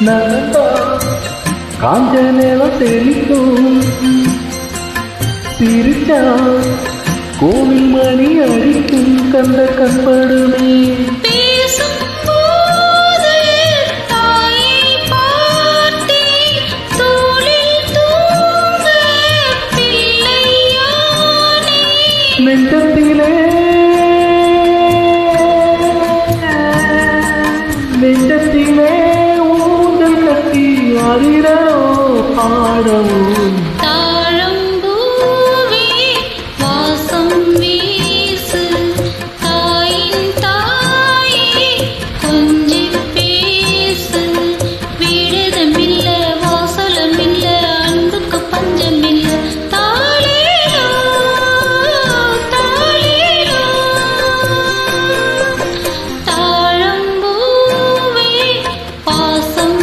நடந்தா காஞ்ச நேரம் தெளிக்கும் சிரிச்சா கோவில் மணி அடிக்கும் கண்ட கண்படுமே நெஞ்சத்திலே நெஞ்சத்திலே ஊஞ்சல் கட்டி ஆடிட